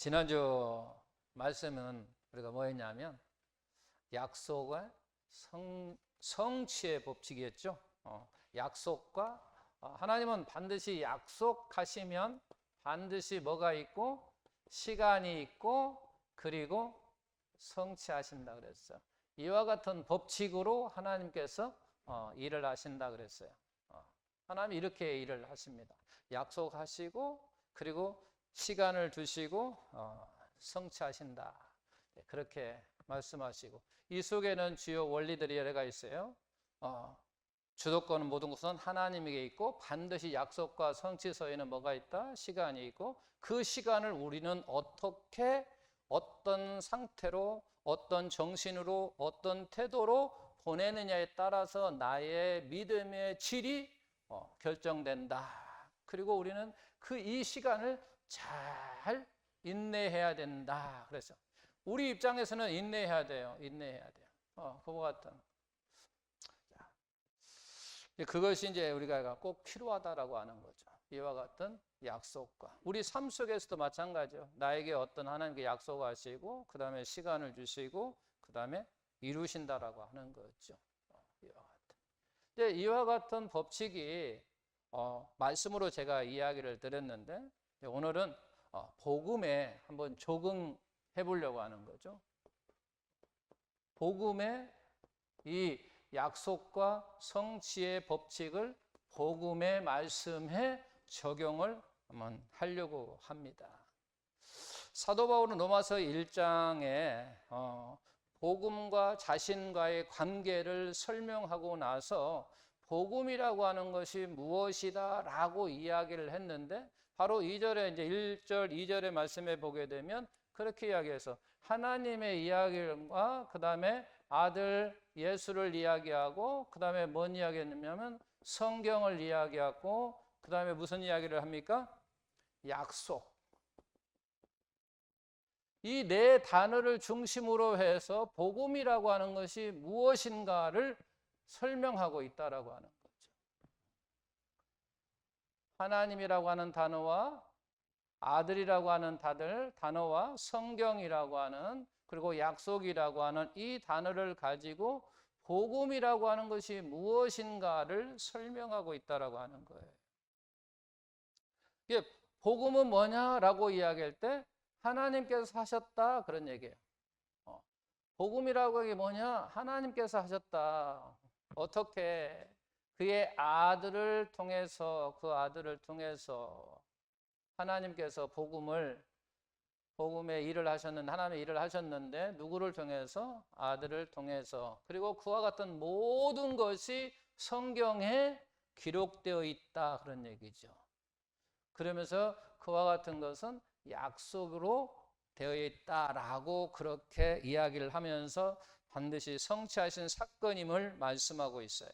지난주 말씀은 우리가 뭐 했냐면 약속의 성취의 법칙이었죠. 약속과 하나님은 반드시 약속하시면 반드시 뭐가 있고 시간이 있고 그리고 성취하신다 그랬어요. 이와 같은 법칙으로 하나님께서 일을 하신다 그랬어요. 하나님 이렇게 일을 하십니다. 약속하시고 그리고 시간을 두시고 성취하신다. 그렇게 말씀하시고 이 속에는 주요 원리들이 여러 가지 있어요. 주도권은 모든 것은 하나님에게 있고 반드시 약속과 성취서에는 뭐가 있다? 시간이 있고 그 시간을 우리는 어떻게 어떤 상태로 어떤 정신으로 어떤 태도로 보내느냐에 따라서 나의 믿음의 질이 결정된다. 그리고 우리는 이 시간을 잘 인내해야 된다. 그래서 우리 입장에서는 인내해야 돼요. 인내해야 돼요. 그와 같은. 그것이 이제 우리가 꼭 필요하다라고 하는 거죠. 이와 같은 약속과 우리 삶 속에서도 마찬가지죠. 나에게 어떤 하나님께 약속하시고 그 다음에 시간을 주시고 그 다음에 이루신다라고 하는 거죠. 이와 같은. 근데 이와 같은 법칙이 말씀으로 제가 이야기를 드렸는데 오늘은 복음에 한번 적응해 보려고 하는 거죠. 복음의 이 약속과 성취의 법칙을 복음의 말씀에 적용을 한번 하려고 합니다. 사도 바울은 로마서 1장에 복음과 자신과의 관계를 설명하고 나서 복음이라고 하는 것이 무엇이다 라고 이야기를 했는데 바로 2절에 이제 1절, 2절의 말씀에 보게 되면 그렇게 이야기해서 하나님의 이야기와 그 다음에 아들 예수를 이야기하고 그 다음에 뭔 이야기했냐면 성경을 이야기하고 그 다음에 무슨 이야기를 합니까? 약속. 이 네 단어를 중심으로 해서 복음이라고 하는 것이 무엇인가를 설명하고 있다라고 하는 거죠. 하나님이라고 하는 단어와 아들이라고 하는 단어와 성경이라고 하는 그리고 약속이라고 하는 이 단어를 가지고 복음이라고 하는 것이 무엇인가를 설명하고 있다라고 하는 거예요. 이게 복음은 뭐냐라고 이야기할 때 하나님께서 하셨다 그런 얘기예요. 복음이라고 하는 게 뭐냐? 하나님께서 하셨다. 어떻게? 그의 아들을 통해서 그 아들을 통해서 하나님께서 복음의 일을 하셨는데 하나님의 일을 하셨는데 누구를 통해서? 아들을 통해서. 그리고 그와 같은 모든 것이 성경에 기록되어 있다 그런 얘기죠. 그러면서 그와 같은 것은 약속으로 되어 있다라고 그렇게 이야기를 하면서 반드시 성취하신 사건임을 말씀하고 있어요.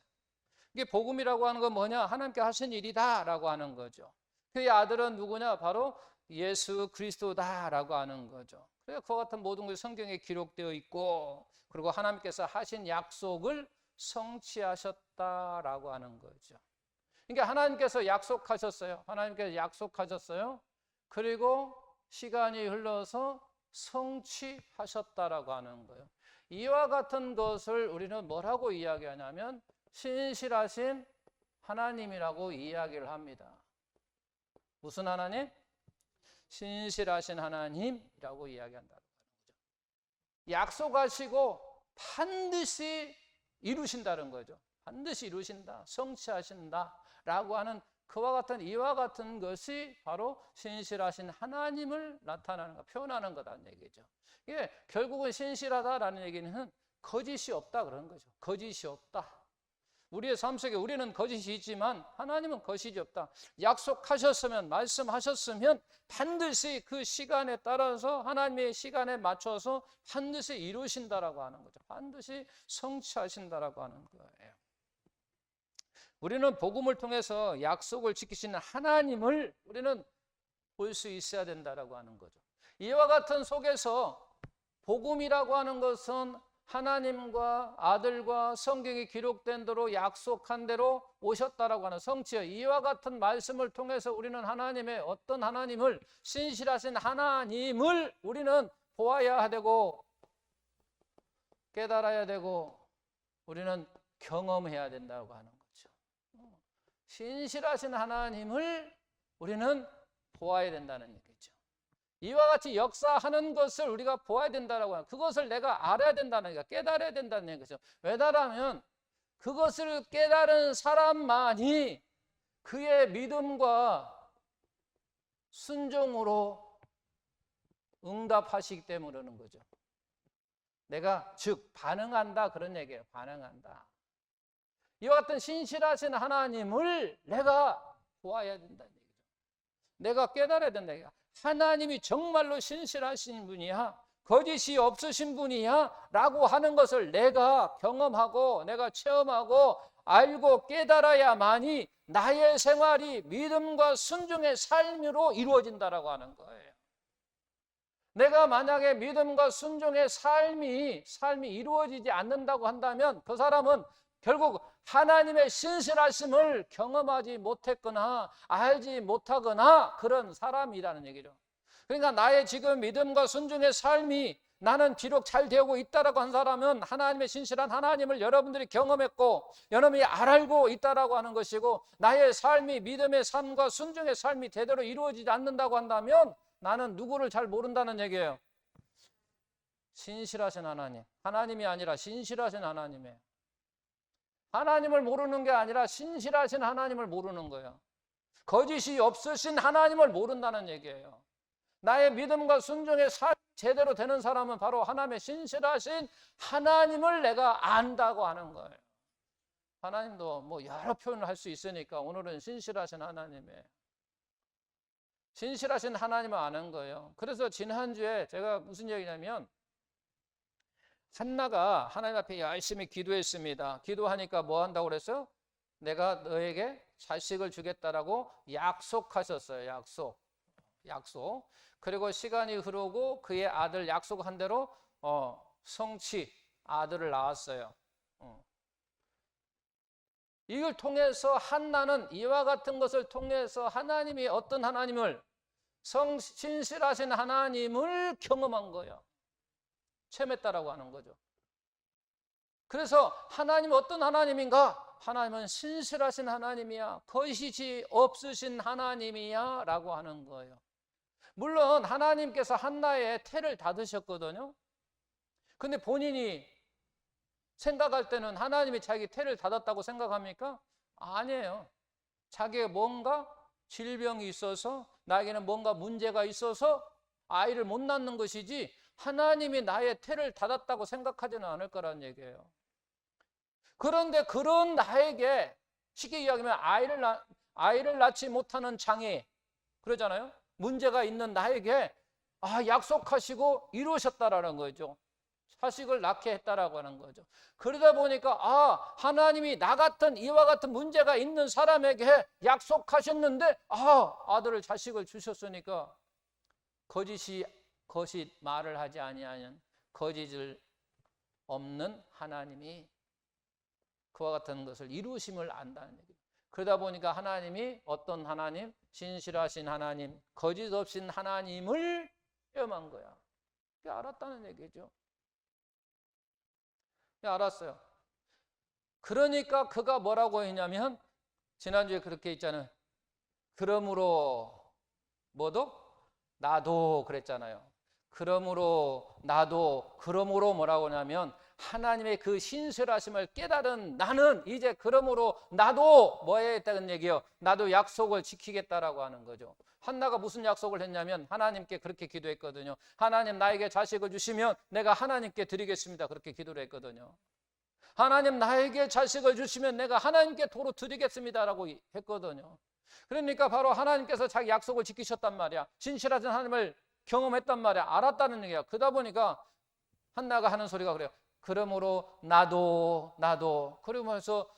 이게 복음이라고 하는 건 뭐냐? 하나님께 하신 일이다라고 하는 거죠. 그의 아들은 누구냐? 바로 예수 그리스도다라고 하는 거죠. 그래서 그와 같은 모든 것이 성경에 기록되어 있고 그리고 하나님께서 하신 약속을 성취하셨다라고 하는 거죠. 그러니까 하나님께서 약속하셨어요. 하나님께서 약속하셨어요. 그리고 시간이 흘러서 성취하셨다라고 하는 거예요. 이와 같은 것을 우리는 뭐라고 이야기하냐면 신실하신 하나님이라고 이야기를 합니다. 무슨 하나님? 신실하신 하나님이라고 이야기한다는 거죠. 약속하시고 반드시 이루신다는 거죠. 반드시 이루신다, 성취하신다라고 하는 그와 같은 이와 같은 것이 바로 신실하신 하나님을 나타나는 것, 표현하는 거다는 얘기죠. 이게 결국은 신실하다라는 얘기는 거짓이 없다 그런 거죠. 거짓이 없다. 우리의 삶 속에 우리는 거짓이 있지만 하나님은 거짓이 없다. 약속하셨으면 말씀하셨으면 반드시 그 시간에 따라서 하나님의 시간에 맞춰서 반드시 이루신다라고 하는 거죠. 반드시 성취하신다라고 하는 거예요. 우리는 복음을 통해서 약속을 지키시는 하나님을 우리는 볼 수 있어야 된다라고 하는 거죠. 이와 같은 속에서 복음이라고 하는 것은 하나님과 아들과 성경이 기록된 대로 약속한 대로 오셨다라고 하는 성취요. 이와 같은 말씀을 통해서 우리는 하나님의 어떤 하나님을, 신실하신 하나님을 우리는 보아야 되고 깨달아야 되고 우리는 경험해야 된다고 하는 거죠. 신실하신 하나님을 우리는 보아야 된다는 얘기죠. 이와 같이 역사하는 것을 우리가 보아야 된다고 하는, 그것을 내가 알아야 된다는 얘기가, 깨달아야 된다는 얘기죠. 왜냐하면 그것을 깨달은 사람만이 그의 믿음과 순종으로 응답하시기 때문에 그러는 거죠. 내가 즉 반응한다 그런 얘기예요. 반응한다. 이와 같은 신실하신 하나님을 내가 보아야 된다는 얘기죠. 내가 깨달아야 된다. 하나님이 정말로 신실하신 분이야, 거짓이 없으신 분이야 라고 하는 것을 내가 경험하고 내가 체험하고 알고 깨달아야만이 나의 생활이 믿음과 순종의 삶으로 이루어진다라고 하는 거예요. 내가 만약에 믿음과 순종의 삶이 이루어지지 않는다고 한다면 그 사람은 결국 하나님의 신실하심을 경험하지 못했거나 알지 못하거나 그런 사람이라는 얘기죠. 그러니까 나의 지금 믿음과 순종의 삶이 나는 비록 잘 되고 있다라고 한 사람은 하나님의 신실한 하나님을 여러분들이 경험했고 여러분이 알고 있다라고 하는 것이고, 나의 삶이 믿음의 삶과 순종의 삶이 제대로 이루어지지 않는다고 한다면 나는 누구를 잘 모른다는 얘기예요. 신실하신 하나님, 하나님이 아니라 신실하신 하나님이에요. 하나님을 모르는 게 아니라 신실하신 하나님을 모르는 거예요. 거짓이 없으신 하나님을 모른다는 얘기예요. 나의 믿음과 순종의 삶이 제대로 되는 사람은 바로 하나님의 신실하신 하나님을 내가 안다고 하는 거예요. 하나님도 뭐 여러 표현을 할 수 있으니까 오늘은 신실하신 하나님이에요. 신실하신 하나님을 아는 거예요. 그래서 지난주에 제가 무슨 얘기냐면, 한나가 하나님 앞에 열심히 기도했습니다. 기도하니까 뭐 한다고 그랬어요? 내가 너에게 자식을 주겠다라고 약속하셨어요. 약속. 그리고 시간이 흐르고 그의 아들 약속한 대로 성취, 아들을 낳았어요. 이걸 통해서 한나는 이와 같은 것을 통해서 하나님이 어떤 하나님을, 신실하신 하나님을 경험한 거예요. 체험했다라고 하는 거죠. 그래서 하나님은 어떤 하나님인가? 하나님은 신실하신 하나님이야, 거짓이 없으신 하나님이야 라고 하는 거예요. 물론 하나님께서 한나의 태를 닫으셨거든요. 근데 본인이 생각할 때는 하나님이 자기 태를 닫았다고 생각합니까? 아니에요. 자기가 뭔가 질병이 있어서, 나에게는 뭔가 문제가 있어서 아이를 못 낳는 것이지 하나님이 나의 태를 닫았다고 생각하지는 않을 거라는 얘기예요. 그런데 그런 나에게, 쉽게 이야기하면 아이를 낳지 못하는 장애, 그러잖아요. 문제가 있는 나에게 약속하시고 이루셨다라는 거죠. 자식을 낳게 했다라고 하는 거죠. 그러다 보니까 하나님이 나 같은 이와 같은 문제가 있는 사람에게 약속하셨는데 아들을, 자식을 주셨으니까 거짓 말을 하지 아니하는, 거짓을 없는 하나님이 그와 같은 것을 이루심을 안다는 얘기예요. 그러다 보니까 하나님이 어떤 하나님? 신실하신 하나님, 거짓 없인 하나님을 체험한 거야. 그게 알았다는 얘기죠. 알았어요. 그러니까 그가 뭐라고 했냐면, 지난주에 그렇게 있잖아요. 그러므로 나도 그랬잖아요. 그러므로 나도, 그러므로 뭐라고 하냐면 하나님의 그 신실하심을 깨달은 나는 이제 그러므로 나도 뭐 했다는 얘기예요. 나도 약속을 지키겠다라고 하는 거죠. 한나가 무슨 약속을 했냐면 하나님께 그렇게 기도했거든요. 하나님, 나에게 자식을 주시면 내가 하나님께 드리겠습니다. 그렇게 기도를 했거든요. 하나님, 나에게 자식을 주시면 내가 하나님께 도로 드리겠습니다라고 했거든요. 그러니까 바로 하나님께서 자기 약속을 지키셨단 말이야. 신실하신 하나님을 경험했단 말이야. 알았다는 얘기야. 그러다 보니까 한나가 하는 소리가 그래요. 그러므로 나도 그러면서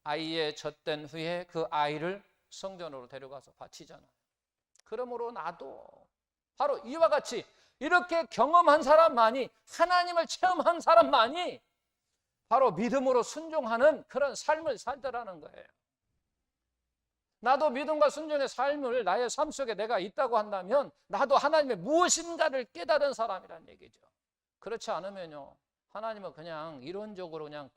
아이의 젖된 후에 그 아이를 성전으로 데려가서 바치잖아. 그러므로 나도. 바로 이와 같이 이렇게 경험한 사람만이, 하나님을 체험한 사람만이 바로 믿음으로 순종하는 그런 삶을 살더라는 거예요. 나도 믿음과 순종의 삶을 나의 삶 속에 내가 있다고 한다면 나도 하나님의 무엇인가를 깨달은 사람이란 얘기죠. 그렇지 않으면요, 하나님은 그냥 이론적으로 그냥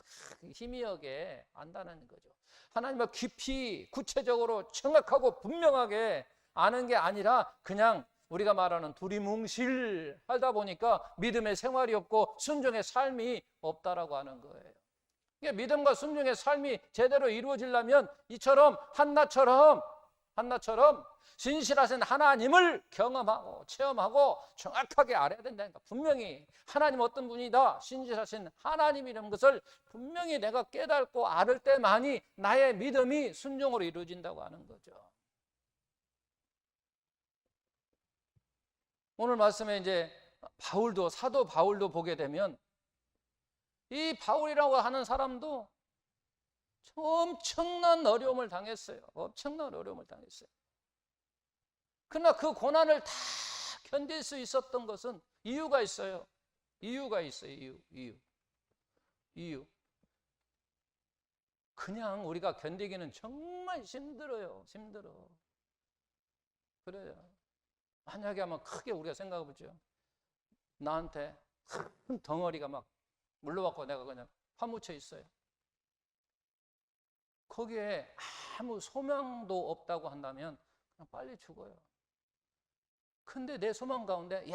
희미하게 안다는 거죠. 하나님을 깊이 구체적으로 정확하고 분명하게 아는 게 아니라 그냥 우리가 말하는 두리뭉실 하다 보니까 믿음의 생활이 없고 순종의 삶이 없다라고 하는 거예요. 믿음과 순종의 삶이 제대로 이루어지려면 이처럼 한나처럼 진실하신 하나님을 경험하고 체험하고 정확하게 알아야 된다니까. 분명히 하나님 어떤 분이다, 신실하신 하나님이라는 것을 분명히 내가 깨닫고 알을 때만이 나의 믿음이 순종으로 이루어진다고 하는 거죠. 오늘 말씀에 이제 바울도, 사도 바울도 보게 되면 이 바울이라고 하는 사람도 엄청난 어려움을 당했어요. 엄청난 어려움을 당했어요. 그러나 그 고난을 다 견딜 수 있었던 것은 이유가 있어요. 이유가 있어요. 이유. 그냥 우리가 견디기는 정말 힘들어요. 힘들어. 그래요. 만약에 한번 크게 우리가 생각해 보죠. 나한테 큰 덩어리가 막 물러왔고 내가 그냥 파묻혀 있어요. 거기에 아무 소망도 없다고 한다면 그냥 빨리 죽어요. 근데 내 소망 가운데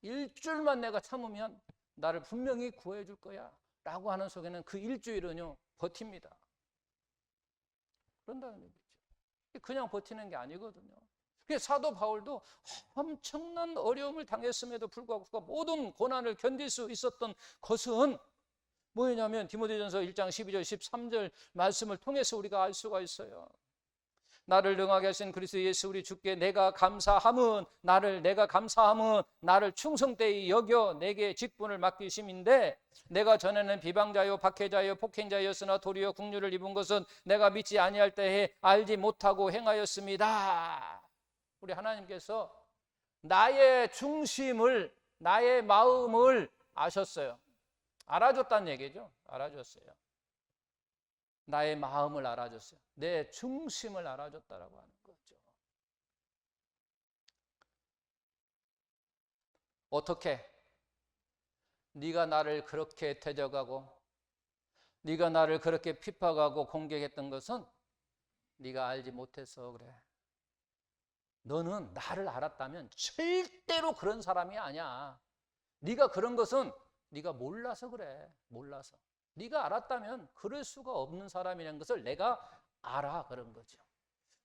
일주일만 내가 참으면 나를 분명히 구해 줄 거야 라고 하는 속에는 그 일주일은요 버팁니다. 그런다는 얘기죠. 그냥 버티는 게 아니거든요. 사도 바울도 엄청난 어려움을 당했음에도 불구하고 그 모든 고난을 견딜 수 있었던 것은 뭐냐면 디모데전서 1장 12절 13절 말씀을 통해서 우리가 알 수가 있어요. 나를 능하게 하신 그리스도 예수 우리 주께 내가 감사함은 나를 충성되이 여겨 내게 직분을 맡기심인데, 내가 전에는 비방자요 박해자요 폭행자였으나 도리어 국류를 입은 것은 내가 믿지 아니할 때에 알지 못하고 행하였습니다. 우리 하나님께서 나의 중심을, 나의 마음을 아셨어요. 알아줬다는 얘기죠. 알아줬어요. 나의 마음을 알아줬어요. 내 중심을 알아줬다라고 하는 거죠. 어떻게? 네가 나를 그렇게 대적하고 네가 나를 그렇게 핍박하고 공격했던 것은 네가 알지 못해서 그래. 너는 나를 알았다면 절대로 그런 사람이 아니야. 네가 그런 것은 네가 몰라서 그래. 몰라서. 네가 알았다면 그럴 수가 없는 사람이라는 것을 내가 알아. 그런 거죠.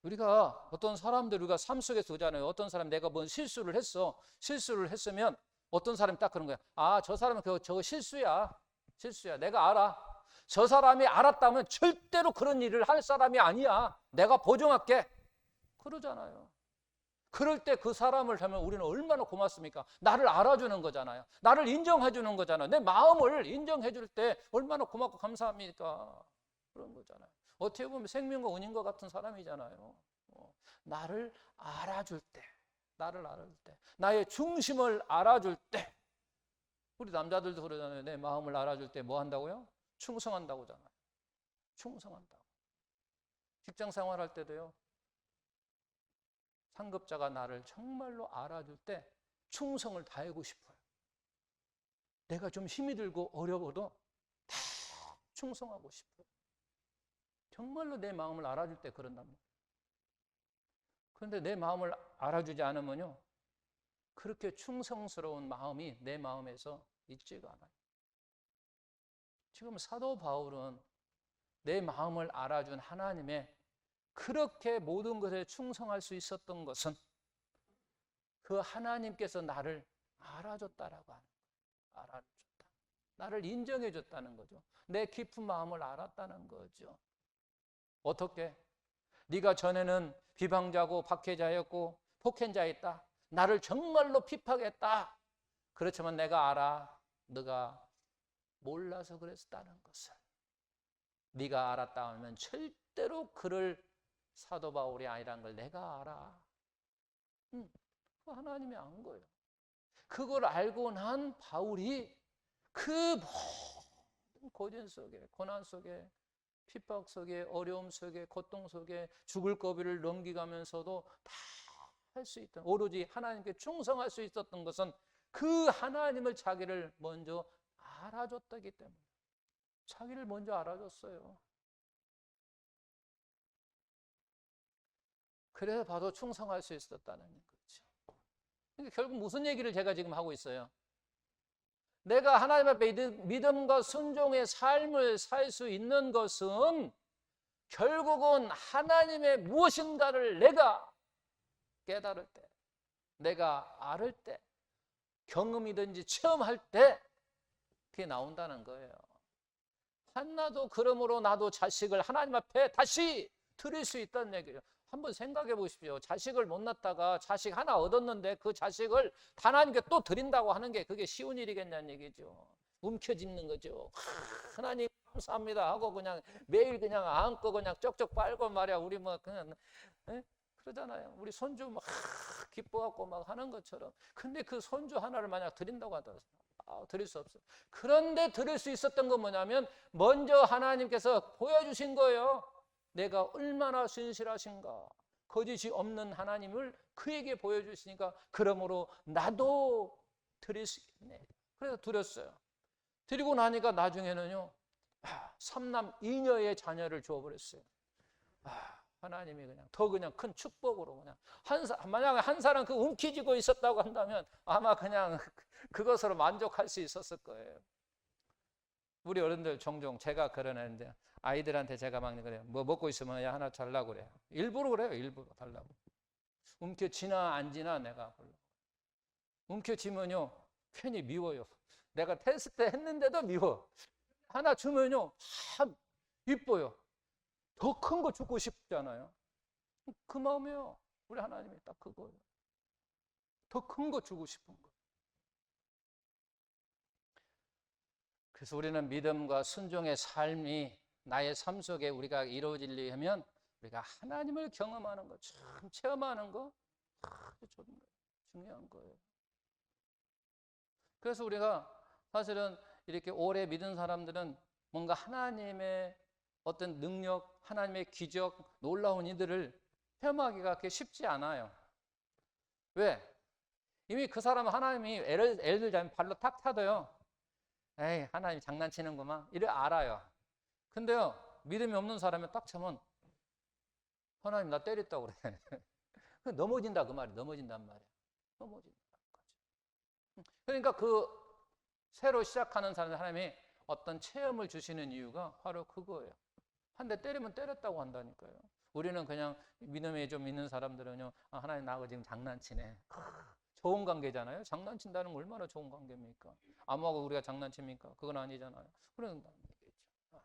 우리가 어떤 사람들 우리가 삶 속에서 보잖아요. 어떤 사람 내가 뭔 실수를 했어. 실수를 했으면 어떤 사람이 딱 그런 거야. 저 사람은 저거 실수야. 내가 알아. 저 사람이 알았다면 절대로 그런 일을 할 사람이 아니야. 내가 보증할게. 그러잖아요. 그럴 때 그 사람을 하면 우리는 얼마나 고맙습니까? 나를 알아주는 거잖아요. 나를 인정해 주는 거잖아요. 내 마음을 인정해 줄 때 얼마나 고맙고 감사합니까? 그런 거잖아요. 어떻게 보면 생명과 은인과 같은 사람이잖아요. 나를 알아줄 때, 나의 중심을 알아줄 때, 우리 남자들도 그러잖아요. 내 마음을 알아줄 때 뭐 한다고요? 충성한다고 하잖아요. 충성한다고. 직장 생활할 때도요. 상급자가 나를 정말로 알아줄 때 충성을 다하고 싶어요. 내가 좀 힘이 들고 어려워도 다 충성하고 싶어요. 정말로 내 마음을 알아줄 때 그런단 말이에요. 그런데 내 마음을 알아주지 않으면요, 그렇게 충성스러운 마음이 내 마음에서 있지가 않아요. 지금 사도 바울은 내 마음을 알아준 하나님의 그렇게 모든 것에 충성할 수 있었던 것은 그 하나님께서 나를 알아줬다라고 하는 거예요. 알아줬다. 나를 인정해줬다는 거죠. 내 깊은 마음을 알았다는 거죠. 어떻게? 네가 전에는 비방자고 박해자였고 폭행자였다. 나를 정말로 핍박했다. 그렇지만 내가 알아. 네가 몰라서 그랬다는 것을. 네가 알았다 하면 절대로 그럴 사도 바울이 아니라는 걸 내가 알아. 하나님이 안 거예요. 그걸 알고 난 바울이 그 모든 고전 속에, 고난 속에, 핍박 속에, 어려움 속에, 고통 속에 죽을 고비를 넘기가면서도 다 할 수 있던, 오로지 하나님께 충성할 수 있었던 것은 그 하나님을 자기를 먼저 알아줬다기 때문에. 자기를 먼저 알아줬어요. 그래서 바로 충성할 수 있었다는 거죠. 그러니까 결국 무슨 얘기를 제가 지금 하고 있어요? 내가 하나님 앞에 믿음과 순종의 삶을 살 수 있는 것은 결국은 하나님의 무엇인가를 내가 깨달을 때, 내가 알을 때, 경험이든지 체험할 때 그게 나온다는 거예요. 한나도 그러므로 나도 자식을 하나님 앞에 다시 드릴 수 있다는 얘기예요. 한번 생각해 보십시오. 자식을 못 낳다가 자식 하나 얻었는데 그 자식을 하나님께 또 드린다고 하는 게 그게 쉬운 일이겠냐는 얘기죠. 움켜쥐는 거죠. 하나님 감사합니다 하고 그냥 매일 그냥 안고 그냥 쪽쪽 빨고 말이야. 우리 뭐 그냥 그러잖아요. 우리 손주 막 기뻐갖고 막 하는 것처럼. 근데 그 손주 하나를 만약 드린다고 하더라도 드릴 수 없어요. 그런데 드릴 수 있었던 건 뭐냐면 먼저 하나님께서 보여주신 거예요. 내가 얼마나 신실하신가. 거짓이 없는 하나님을 그에게 보여주시니까 그러므로 나도 드릴 수 있네. 그래서 드렸어요. 드리고 나니까 나중에는요 3남 2녀의 자녀를 주어버렸어요. 하나님이 그냥 더 그냥 큰 축복으로 그냥 만약에 한 사람 그 움켜쥐고 있었다고 한다면 아마 그냥 그것으로 만족할 수 있었을 거예요. 우리 어른들 종종 제가 그러는데 아이들한테 제가 막 그래요. 뭐 먹고 있으면 야 하나 달라고 그래요. 일부러 그래요. 일부러 달라고. 움켜쥐나 안 지나 내가 별로. 움켜쥐면요 괜히 미워요. 내가 테스트 했는데도 미워. 하나 주면요 참 이뻐요. 더 큰 거 주고 싶잖아요. 그 마음이에요. 우리 하나님이 딱 그거예요. 더 큰 거 주고 싶은 거. 그래서 우리는 믿음과 순종의 삶이 나의 삶 속에 우리가 이루어지려면 우리가 하나님을 경험하는 거, 참 체험하는 거 아주 중요한 거예요. 그래서 우리가 사실은 이렇게 오래 믿은 사람들은 뭔가 하나님의 어떤 능력, 하나님의 기적, 놀라운 이들을 체험하기가 그렇게 쉽지 않아요. 왜? 이미 그 사람은 하나님이 애를 들자면 발로 탁 차도요. 에이, 하나님 장난치는구만. 이래 알아요. 근데요, 믿음이 없는 사람이 딱 차면 하나님 나 때렸다고 그래. 넘어진다 그 말이. 넘어진단 말이야. 넘어진다. 그러니까 그 새로 시작하는 사람들 하나님이 어떤 체험을 주시는 이유가 바로 그거예요. 한 대 때리면 때렸다고 한다니까요. 우리는 그냥 믿음에 좀 있는 사람들은요, 하나님 나하고 지금 장난치네. 좋은 관계잖아요. 장난친다는 건 얼마나 좋은 관계입니까? 아무하고 우리가 장난칩니까? 그건 아니잖아요. 그런다는 얘기죠.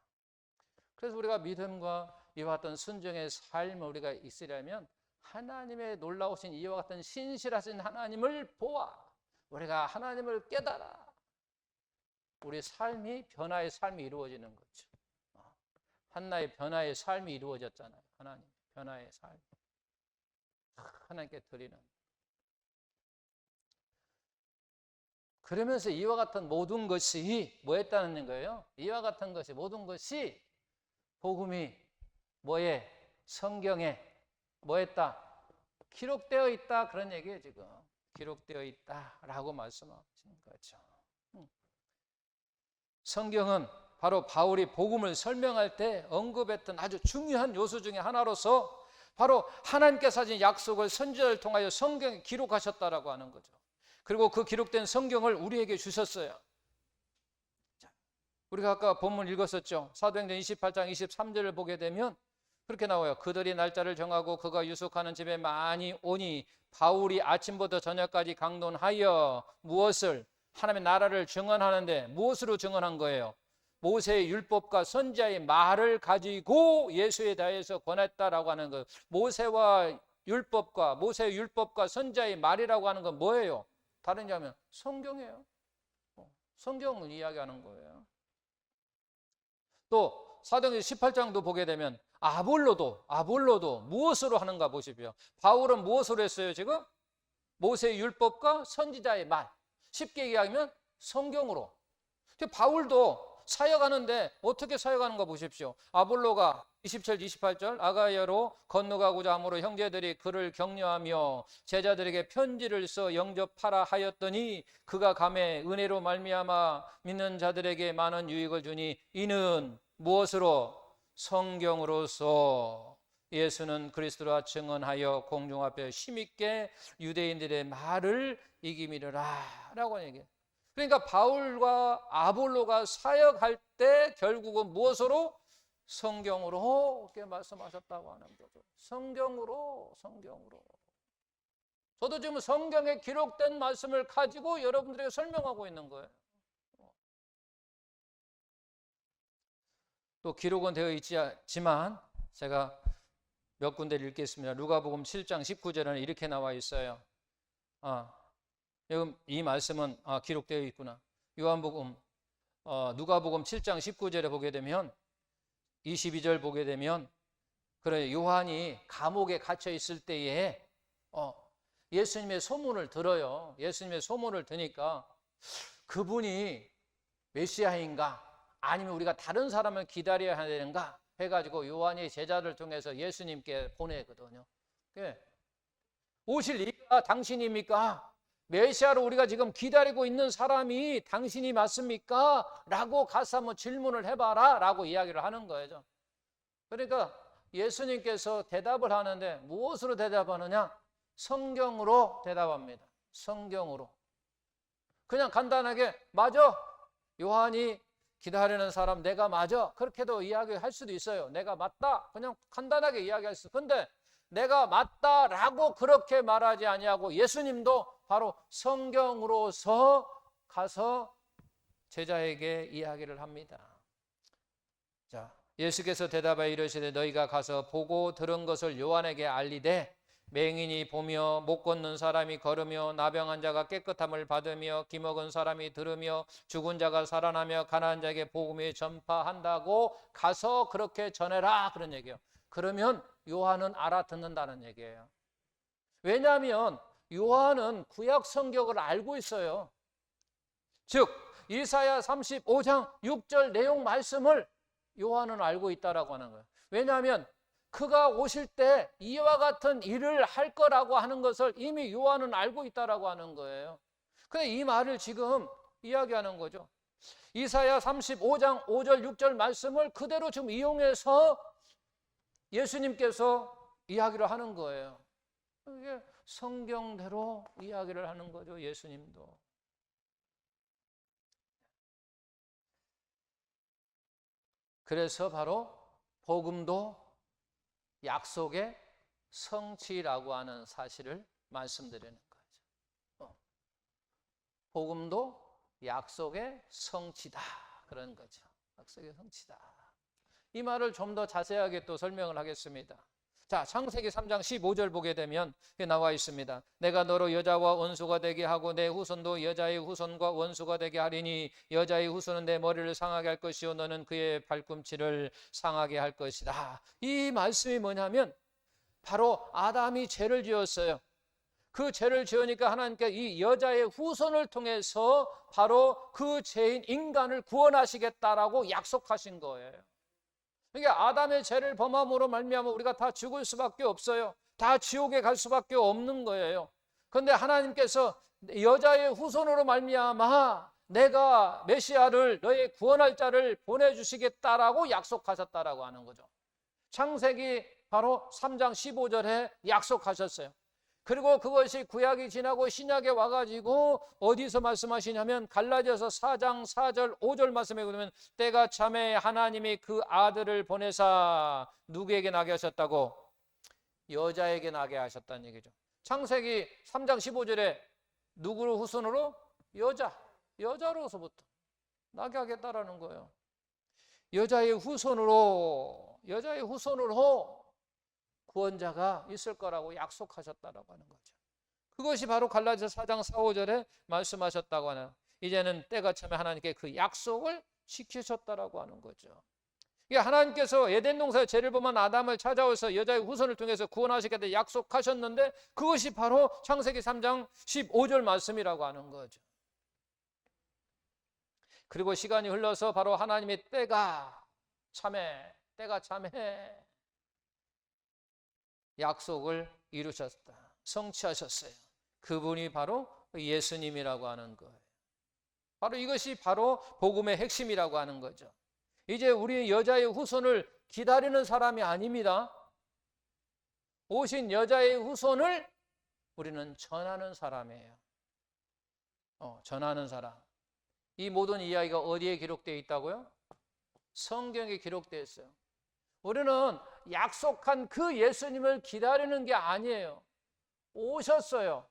그래서 우리가 믿음과 이와 같은 순종의 삶을 우리가 있으려면 하나님의 놀라우신 이와 같은 신실하신 하나님을 보아 우리가 하나님을 깨달아 우리 삶이 변화의 삶이 이루어지는 거죠. 한나의 변화의 삶이 이루어졌잖아요. 하나님 변화의 삶 하나님께 드리는. 그러면서 이와 같은 모든 것이 뭐였다는 거예요? 이와 같은 것이 모든 것이 복음이 뭐에 성경에 뭐했다? 기록되어 있다 그런 얘기예요. 지금 기록되어 있다라고 말씀하시는 거죠. 성경은 바로 바울이 복음을 설명할 때 언급했던 아주 중요한 요소 중에 하나로서 바로 하나님께서 하신 약속을 선지자를 통하여 성경에 기록하셨다라고 하는 거죠. 그리고 그 기록된 성경을 우리에게 주셨어요. 자, 우리가 아까 본문 읽었었죠. 사도행전 28장 23절을 보게 되면 그렇게 나와요. 그들이 날짜를 정하고 그가 유숙하는 집에 많이 오니 바울이 아침부터 저녁까지 강론하여 무엇을? 하나님의 나라를 증언하는데 무엇으로 증언한 거예요? 모세의 율법과 선지자의 말을 가지고 예수에 대해서 권했다라고 하는 것. 모세의 율법과 선지자의 말이라고 하는 건 뭐예요? 다른지 하면 성경이에요. 성경을 이야기하는 거예요. 또 사도행전 18장도 보게 되면 아볼로도 무엇으로 하는가 보십시오. 바울은 무엇으로 했어요 지금? 모세의 율법과 선지자의 말. 쉽게 얘기하면 성경으로. 바울도 사역하는데 어떻게 사역하는가 보십시오. 아볼로가 27, 28절 아가야로 건너가고자 함으로 형제들이 그를 격려하며 제자들에게 편지를 써 영접하라 하였더니 그가 감에 은혜로 말미암아 믿는 자들에게 많은 유익을 주니 이는 무엇으로? 성경으로서 예수는 그리스도라 증언하여 공중 앞에 힘있게 유대인들의 말을 이기미르라 라고 얘기해요. 그러니까 바울과 아볼로가 사역할 때 결국은 무엇으로? 성경으로 이렇게 말씀하셨다고 하는 거죠. 성경으로. 저도 지금 성경에 기록된 말씀을 가지고 여러분들에게 설명하고 있는 거예요. 또 기록은 되어 있지만 제가 몇 군데를 읽겠습니다. 누가복음 7장 19절에는 이렇게 나와 있어요. 이 말씀은 기록되어 있구나. 누가복음 7장 19절에 보게 되면 22절 보게 되면 그래 요한이 감옥에 갇혀 있을 때에 예수님의 소문을 들어요. 예수님의 소문을 듣니까 그분이 메시아인가 아니면 우리가 다른 사람을 기다려야 되는가 해가지고 요한이 제자를 통해서 예수님께 보내거든요. 오실 이가 당신입니까? 메시아로 우리가 지금 기다리고 있는 사람이 당신이 맞습니까? 라고 가서 한번 질문을 해봐라 라고 이야기를 하는 거예요. 그러니까 예수님께서 대답을 하는데 무엇으로 대답하느냐? 성경으로 대답합니다. 성경으로. 그냥 간단하게 맞아. 요한이 기다리는 사람 내가 맞아. 그렇게도 이야기할 수도 있어요. 내가 맞다. 그냥 간단하게 이야기할 수. 근데 내가 맞다라고 그렇게 말하지 아니하고 예수님도 바로 성경으로서 가서 제자에게 이야기를 합니다. 자, 예수께서 대답하여 이르시되 너희가 가서 보고 들은 것을 요한에게 알리되 맹인이 보며 못 걷는 사람이 걸으며 나병한 자가 깨끗함을 받으며 기먹은 사람이 들으며 죽은 자가 살아나며 가난한 자에게 복음을 전파한다고 가서 그렇게 전해라 그런 얘기예요. 그러면 요한은 알아듣는다는 얘기예요. 왜냐하면 요한은 구약 성경을 알고 있어요. 즉 이사야 35장 6절 내용 말씀을 요한은 알고 있다라고 하는 거예요. 왜냐하면 그가 오실 때 이와 같은 일을 할 거라고 하는 것을 이미 요한은 알고 있다라고 하는 거예요. 근데 이 말을 지금 이야기하는 거죠. 이사야 35장 5절 6절 말씀을 그대로 지금 이용해서 예수님께서 이야기를 하는 거예요. 이게 성경대로 이야기를 하는 거죠. 예수님도. 그래서 바로 복음도 약속의 성취라고 하는 사실을 말씀드리는 거죠. 복음도 약속의 성취다. 그런 거죠. 약속의 성취다. 이 말을 좀 더 자세하게 또 설명을 하겠습니다. 자, 창세기 3장 15절 보게 되면 나와 있습니다. 내가 너로 여자와 원수가 되게 하고 내 후손도 여자의 후손과 원수가 되게 하리니 여자의 후손은 내 머리를 상하게 할 것이요 너는 그의 발꿈치를 상하게 할 것이다. 이 말씀이 뭐냐면 바로 아담이 죄를 지었어요. 그 죄를 지으니까 하나님께 이 여자의 후손을 통해서 바로 그 죄인 인간을 구원하시겠다라고 약속하신 거예요. 그러니까 아담의 죄를 범함으로 말미암아 우리가 다 죽을 수밖에 없어요. 다 지옥에 갈 수밖에 없는 거예요. 그런데 하나님께서 여자의 후손으로 말미암아 내가 메시아를 너의 구원할 자를 보내주시겠다라고 약속하셨다라고 하는 거죠. 창세기 바로 3장 15절에 약속하셨어요. 그리고 그것이 구약이 지나고 신약에 와가지고 어디서 말씀하시냐면 갈라디아서 4장 4절 5절 말씀에 보면 때가 참에 하나님이 그 아들을 보내사 누구에게 나게 하셨다고? 여자에게 나게 하셨다는 얘기죠. 창세기 3장 15절에 누구를 후손으로? 여자로서부터 나게 하겠다라는 거예요. 여자의 후손으로 구원자가 있을 거라고 약속하셨다라고 하는 거죠. 그것이 바로 갈라디아서 4장 4, 5절에 말씀하셨다고 하는, 이제는 때가 참에 하나님께 그 약속을 지키셨다라고 하는 거죠. 이게 하나님께서 에덴 동산에 죄를 범한 아담을 찾아오셔서 여자의 후손을 통해서 구원하시겠다 약속하셨는데 그것이 바로 창세기 3장 15절 말씀이라고 하는 거죠. 그리고 시간이 흘러서 바로 하나님의 때가 참해 약속을 이루셨다. 성취하셨어요. 그분이 바로 예수님이라고 하는 거예요. 바로 이것이 바로 복음의 핵심이라고 하는 거죠. 이제 우리 여자의 후손을 기다리는 사람이 아닙니다. 오신 여자의 후손을 우리는 전하는 사람이에요. 전하는 사람. 이 모든 이야기가 어디에 기록되어 있다고요? 성경에 기록되어 있어요. 우리는 약속한 그 예수님을 기다리는 게 아니에요. 오셨어요.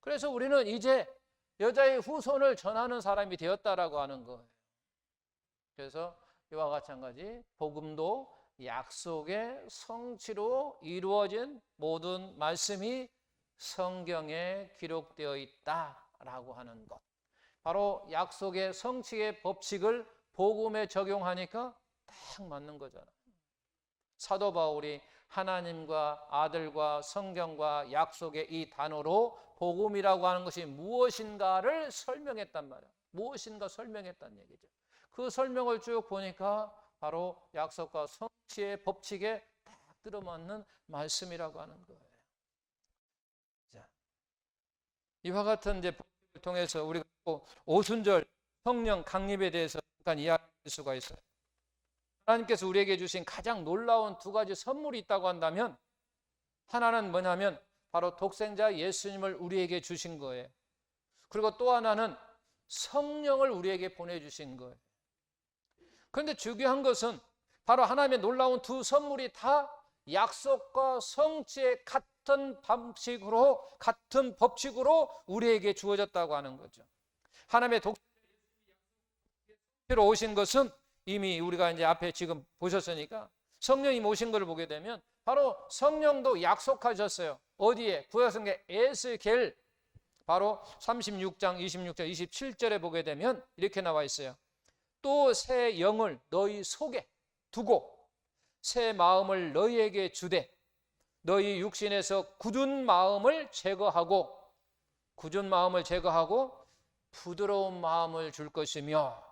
그래서 우리는 이제 여자의 후손을 전하는 사람이 되었다라고 하는 거예요. 그래서 이와 마찬가지 복음도 약속의 성취로 이루어진 모든 말씀이 성경에 기록되어 있다라고 하는 것. 바로 약속의 성취의 법칙을 복음에 적용하니까 딱 맞는 거잖아요. 사도 바울이 하나님과 아들과 성경과 약속의 이 단어로 복음이라고 하는 것이 무엇인가를 설명했단 말이에요. 무엇인가 설명했다는 얘기죠. 그 설명을 쭉 보니까 바로 약속과 성취의 법칙에 딱 들어맞는 말씀이라고 하는 거예요. 자, 이와 같은 이제 복음을 통해서 우리가 또 오순절 성령 강림에 대해서 잠깐 이야기할 수가 있어요. 하나님께서 우리에게 주신 가장 놀라운 두 가지 선물이 있다고 한다면 하나는 뭐냐면 바로 독생자 예수님을 우리에게 주신 거예요. 그리고 또 하나는 성령을 우리에게 보내주신 거예요. 그런데 중요한 것은 바로 하나님의 놀라운 두 선물이 다 약속과 성취의 같은 방식으로 같은 법칙으로 우리에게 주어졌다고 하는 거죠. 하나님의 독생자로 오신 것은 이미 우리가 이제 앞에 지금 보셨으니까 성령이 오신 것을 보게 되면 바로 성령도 약속하셨어요. 어디에? 구약성경 에스겔 바로 36장 26절 27절에 보게 되면 이렇게 나와 있어요. 또 새 영을 너희 속에 두고 새 마음을 너희에게 주되 너희 육신에서 굳은 마음을 제거하고 부드러운 마음을 줄 것이며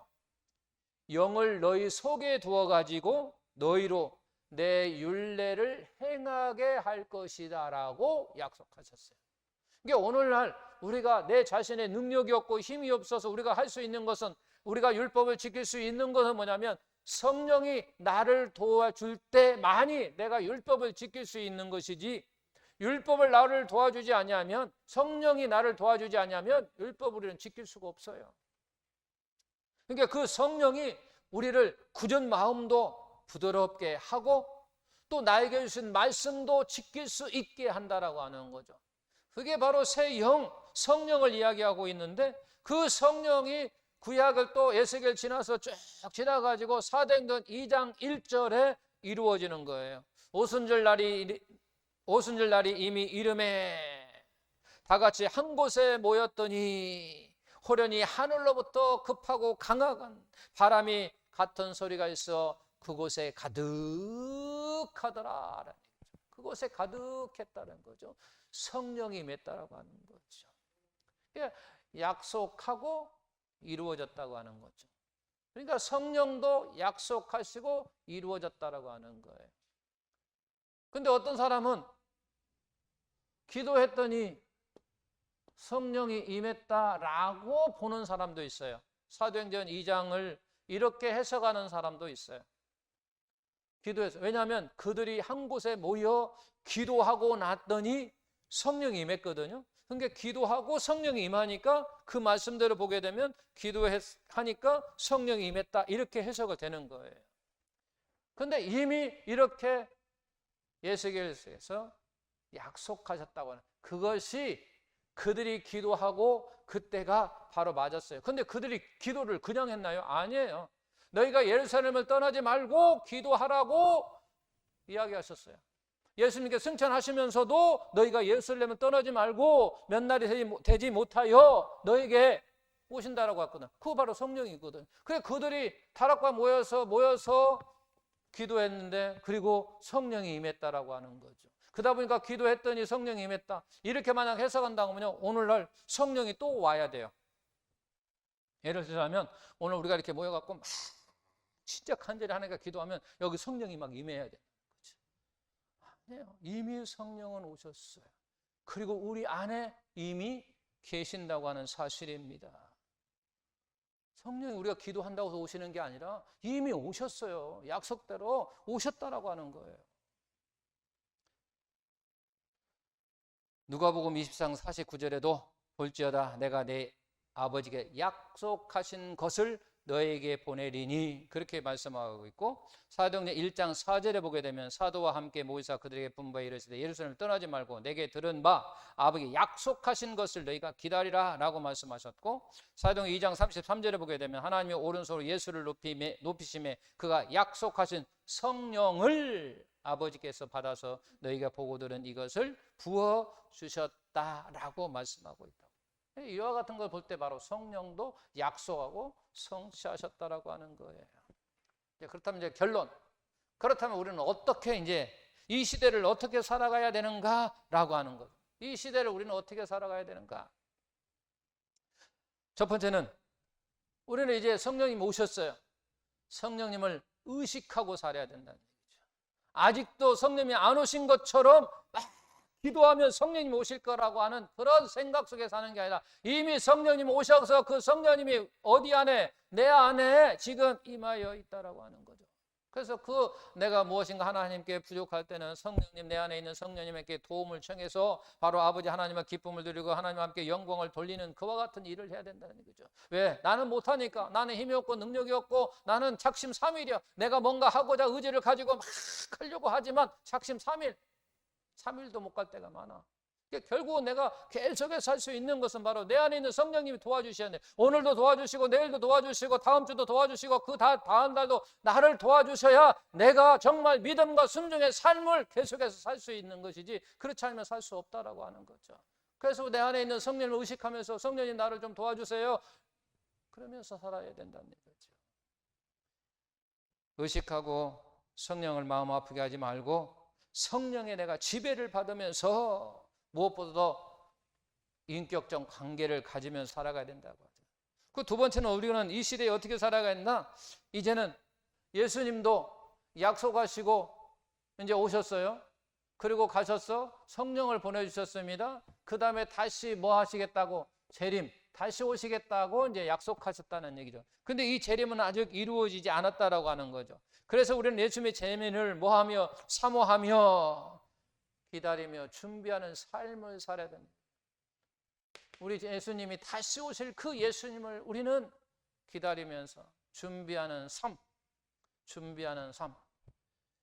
영을 너희 속에 두어 가지고 너희로 내 율례를 행하게 할 것이다 라고 약속하셨어요. 그러니까 오늘날 우리가 내 자신의 능력이 없고 힘이 없어서 우리가 할 수 있는 것은 우리가 율법을 지킬 수 있는 것은 뭐냐면 성령이 나를 도와줄 때만이 내가 율법을 지킬 수 있는 것이지 율법을 나를 도와주지 아니하면 성령이 나를 도와주지 아니하면 율법을 우리는 지킬 수가 없어요. 그러니까 그 성령이 우리를 굳은 마음도 부드럽게 하고 또 나에게 주신 말씀도 지킬 수 있게 한다라고 하는 거죠. 그게 바로 새 영, 성령을 이야기하고 있는데 그 성령이 구약을 또 에스겔 지나서 쭉 지나가지고 사도행전 2장 1절에 이루어지는 거예요. 오순절 날이 이미 이름에 다 같이 한 곳에 모였더니 호련히 하늘로부터 급하고 강한 바람이 같은 소리가 있어 그곳에 가득하더라. 그곳에 가득했다는 거죠. 성령이 임했다라고 하는 거죠. 약속하고 이루어졌다고 하는 거죠. 그러니까 성령도 약속하시고 이루어졌다라고 하는 거예요. 근데 어떤 사람은 기도했더니 성령이 임했다라고 보는 사람도 있어요. 사도행전 2장을 이렇게 해석하는 사람도 있어요. 기도해서. 왜냐하면 그들이 한 곳에 모여 기도하고 났더니 성령이 임했거든요. 그러니까 기도하고 성령이 임하니까 그 말씀대로 보게 되면 기도하니까 성령이 임했다 이렇게 해석이 되는 거예요. 그런데 이미 이렇게 에스겔서에서 약속하셨다고 하는 그것이 그들이 기도하고 그때가 바로 맞았어요. 그런데 그들이 기도를 그냥 했나요? 아니에요. 너희가 예루살렘을 떠나지 말고 기도하라고 이야기하셨어요. 예수님께 승천하시면서도 너희가 예루살렘을 떠나지 말고 몇 날이 되지 못하여 너에게 오신다라고 했거든. 그거 바로 성령이거든. 그래 그들이 다락방 모여서 기도했는데 그리고 성령이 임했다라고 하는 거죠. 그러다 보니까 기도했더니 성령이 임했다. 이렇게 만약 해석한다고 하면 오늘날 성령이 또 와야 돼요. 예를 들자면 오늘 우리가 이렇게 모여갖고 막 진짜 간절히 하나님께 기도하면 여기 성령이 막 임해야 되는 거죠. 아니에요. 이미 성령은 오셨어요. 그리고 우리 안에 이미 계신다고 하는 사실입니다. 성령이 우리가 기도한다고 해서 오시는 게 아니라 이미 오셨어요. 약속대로 오셨다라고 하는 거예요. 누가복음 24장 49절에도 볼지어다 내가 내 아버지께 약속하신 것을 너에게 보내리니 그렇게 말씀하고 있고, 사도행전 1장 4절에 보게 되면 사도와 함께 모이사 그들에게 분부하여 이르시되 예루살렘을 떠나지 말고 내게 들은 바 아버지께 약속하신 것을 너희가 기다리라 라고 말씀하셨고, 사도행전 2장 33절에 보게 되면 하나님의 오른손으로 예수를 높이심에 그가 약속하신 성령을 아버지께서 받아서 너희가 보고 들은 이것을 부어주셨다라고 말씀하고 있다. 이와 같은 걸 볼 때 바로 성령도 약속하고 성취하셨다라고 하는 거예요. 그렇다면 이제 결론. 그렇다면 우리는 어떻게 이제 이 시대를 어떻게 살아가야 되는가라고 하는 것. 이 시대를 우리는 어떻게 살아가야 되는가? 첫 번째는 우리는 이제 성령님 오셨어요. 성령님을 의식하고 살아야 된다는 얘기죠. 아직도 성령님이 안 오신 것처럼 기도하면 성령님 오실 거라고 하는 그런 생각 속에 사는 게 아니라 이미 성령님 오셔서 그 성령님이 어디 안에 내 안에 지금 임하여 있다라고 하는 거죠. 그래서 내가 무엇인가 하나님께 부족할 때는 성령님, 내 안에 있는 성령님에게 도움을 청해서 바로 아버지 하나님의 기쁨을 드리고 하나님과 함께 영광을 돌리는 그와 같은 일을 해야 된다는 거죠. 왜? 나는 못하니까, 나는 힘이 없고 능력이 없고 나는 작심삼일이야. 내가 뭔가 하고자 의지를 가지고 막 하려고 하지만 작심삼일 3일도 못 갈 때가 많아. 결국은 내가 계속해서 살 수 있는 것은 바로 내 안에 있는 성령님이 도와주셔야 돼. 오늘도 도와주시고 내일도 도와주시고 다음 주도 도와주시고 그 다음 달도 나를 도와주셔야 내가 정말 믿음과 순종의 삶을 계속해서 살 수 있는 것이지, 그렇지 않으면 살 수 없다라고 하는 거죠. 그래서 내 안에 있는 성령을 의식하면서 성령님 나를 좀 도와주세요 그러면서 살아야 된다는 거죠. 의식하고 성령을 마음 아프게 하지 말고 성령의 내가 지배를 받으면서 무엇보다도 인격적 관계를 가지면서 살아가야 된다고 하죠. 그 두 번째는 우리는 이 시대에 어떻게 살아가야 했나? 이제는 예수님도 약속하시고 이제 오셨어요. 그리고 가셔서 성령을 보내주셨습니다. 그 다음에 다시 뭐 하시겠다고? 재림, 다시 오시겠다고 이제 약속하셨다는 얘기죠. 근데 이 재림은 아직 이루어지지 않았다라고 하는 거죠. 그래서 우리는 예수님의 재림을 뭐하며 사모하며 기다리며 준비하는 삶을 살아야 됩니다. 우리 예수님이 다시 오실 그 예수님을 우리는 기다리면서 준비하는 삶.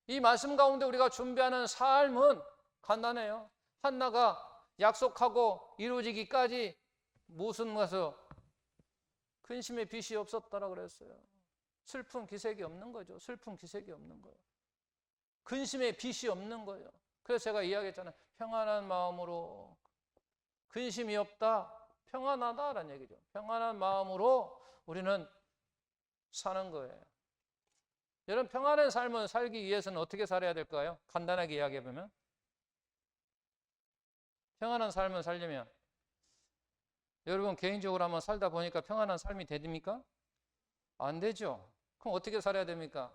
이 말씀 가운데 우리가 준비하는 삶은 간단해요. 한나가 약속하고 이루어지기까지 무슨 것을 근심의 빛이 없었다라고 그랬어요. 슬픈 기색이 없는 거죠. 슬픈 기색이 없는 거예요. 근심의 빛이 없는 거예요. 그래서 제가 이야기했잖아요. 평안한 마음으로, 근심이 없다, 평안하다라는 얘기죠. 평안한 마음으로 우리는 사는 거예요. 여러분, 평안한 삶을 살기 위해서는 어떻게 살아야 될까요? 간단하게 이야기해보면, 평안한 삶을 살려면 여러분 개인적으로 한번 살다 보니까 평안한 삶이 됩니까? 안 되죠. 그럼 어떻게 살아야 됩니까?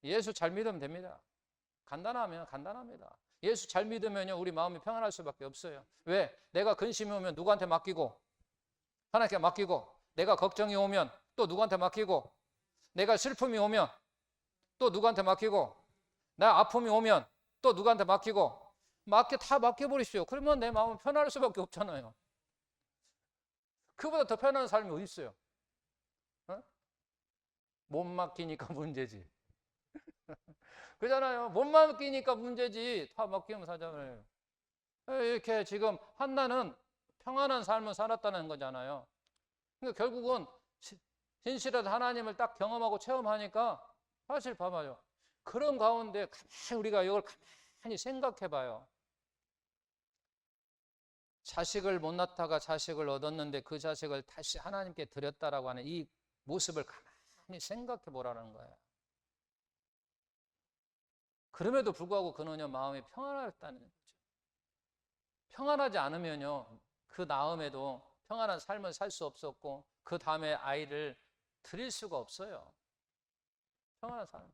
예수 잘 믿으면 됩니다. 간단하면 간단합니다. 예수 잘 믿으면요 우리 마음이 평안할 수밖에 없어요. 왜? 내가 근심이 오면 누구한테 맡기고? 하나님께 맡기고. 내가 걱정이 오면 또 누구한테 맡기고. 내가 슬픔이 오면 또 누구한테 맡기고. 나 아픔이 오면 또 누구한테 맡기고. 다 맡겨버리십시오. 그러면 내 마음은 편할 수밖에 없잖아요. 그보다 더 편안한 삶이 어디 있어요? 어? 못 맡기니까 문제지. 그잖아요. 못 맡기니까 문제지. 다 맡기면 사잖아요. 이렇게 지금 한나는 평안한 삶을 살았다는 거잖아요. 그러니까 결국은 진실한 하나님을 딱 경험하고 체험하니까 사실 봐봐요. 그런 가운데 가만히 우리가 이걸 가만히 생각해 봐요. 자식을 못 낳다가 자식을 얻었는데 그 자식을 다시 하나님께 드렸다라고 하는 이 모습을 가만히 생각해 보라는 거예요. 그럼에도 불구하고 그는요 마음이 평안하였다는 거죠. 평안하지 않으면요 그 다음에도 평안한 삶을 살 수 없었고 그 다음에 아이를 드릴 수가 없어요. 평안한 삶.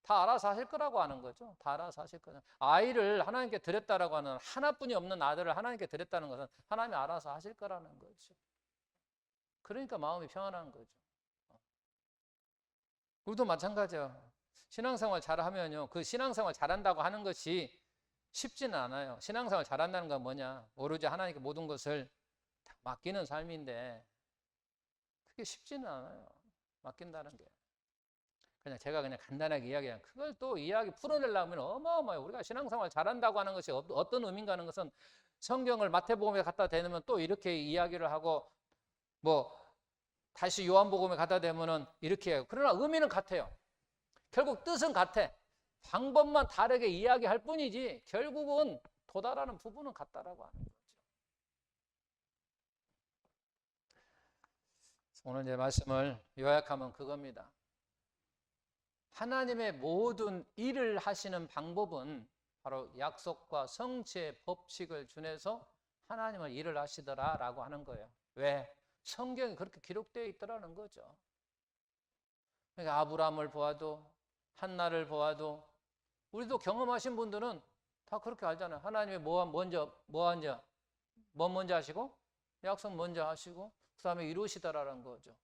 다 알아서 하실 거라고 하는 거죠. 다 알아서 하실 거죠. 아이를 하나님께 드렸다라고 하는 하나뿐이 없는 아들을 하나님께 드렸다는 것은 하나님이 알아서 하실 거라는 거죠. 그러니까 마음이 평안한 거죠. 우리도 마찬가지예요. 신앙생활 잘하면요. 그 신앙생활 잘한다고 하는 것이 쉽지는 않아요. 신앙생활 잘한다는 건 뭐냐? 오로지 하나님께 모든 것을 다 맡기는 삶인데 그게 쉽지는 않아요. 맡긴다는 게. 그냥 제가 그냥 간단하게 이야기해요. 그걸 또 이야기 풀어내려면 어마어마해요. 우리가 신앙생활 잘한다고 하는 것이 어떤 의미인가 하는 것은 성경을 마태복음에 갖다 대면 또 이렇게 이야기를 하고 뭐 다시 요한복음에 갖다 대면은 이렇게 해요. 그러나 의미는 같아요. 결국 뜻은 같아. 방법만 다르게 이야기할 뿐이지 결국은 도달하는 부분은 같다라고 하는 거죠. 오늘 제 말씀을 요약하면 그겁니다. 하나님의 모든 일을 하시는 방법은 바로 약속과 성취의 법칙을 준해서 하나님은 일을 하시더라라고 하는 거예요. 왜? 성경에 그렇게 기록되어 있더라는 거죠. 그러니까 아브라함을 보아도 한나를 보아도 우리도 경험하신 분들은 다 그렇게 알잖아요. 하나님이 뭐 먼저 하시고 약속 먼저 하시고 그 다음에 이루시더라는 거죠.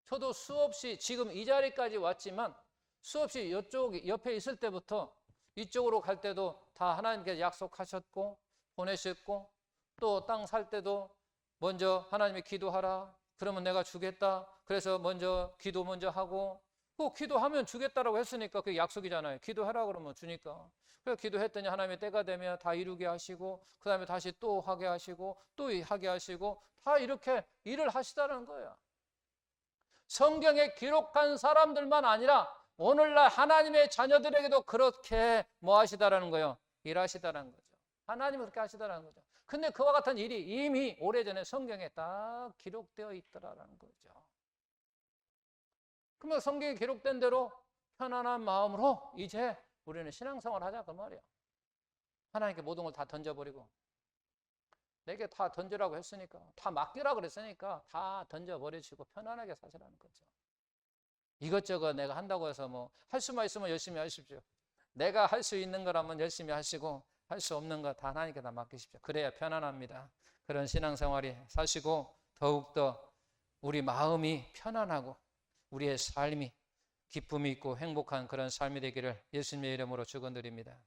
저도 수없이 지금 이 자리까지 왔지만 수없이 이쪽 옆에 있을 때부터 이쪽으로 갈 때도 다 하나님께서 약속하셨고 보내셨고 또 땅 살 때도 먼저 하나님이 기도하라 그러면 내가 주겠다 그래서 먼저 기도 먼저 하고 그 기도하면 주겠다라고 했으니까 그게 약속이잖아요. 기도하라 그러면 주니까. 그래서 기도했더니 하나님의 때가 되면 다 이루게 하시고 그 다음에 다시 또 하게 하시고 또 하게 하시고 다 이렇게 일을 하시다는 거예요. 성경에 기록한 사람들만 아니라 오늘날 하나님의 자녀들에게도 그렇게 뭐 하시다라는 거예요? 일하시다라는 거죠. 하나님은 그렇게 하시다라는 거죠. 근데 그와 같은 일이 이미 오래전에 성경에 딱 기록되어 있더라라는 거죠. 그러면 성경에 기록된 대로 편안한 마음으로 이제 우리는 신앙생활 하자 그 말이에요. 하나님께 모든 걸 다 던져버리고 내게 다 던지라고 했으니까 다 맡기라고 그랬으니까 다 던져버리시고 편안하게 사시라는 거죠. 이것저것 내가 한다고 해서 뭐 할 수만 있으면 열심히 하십시오. 내가 할 수 있는 거라면 열심히 하시고 할 수 없는 거 다 하나님께 다 맡기십시오. 그래야 편안합니다. 그런 신앙생활이 사시고 더욱더 우리 마음이 편안하고 우리의 삶이 기쁨이 있고 행복한 그런 삶이 되기를 예수님의 이름으로 축원드립니다.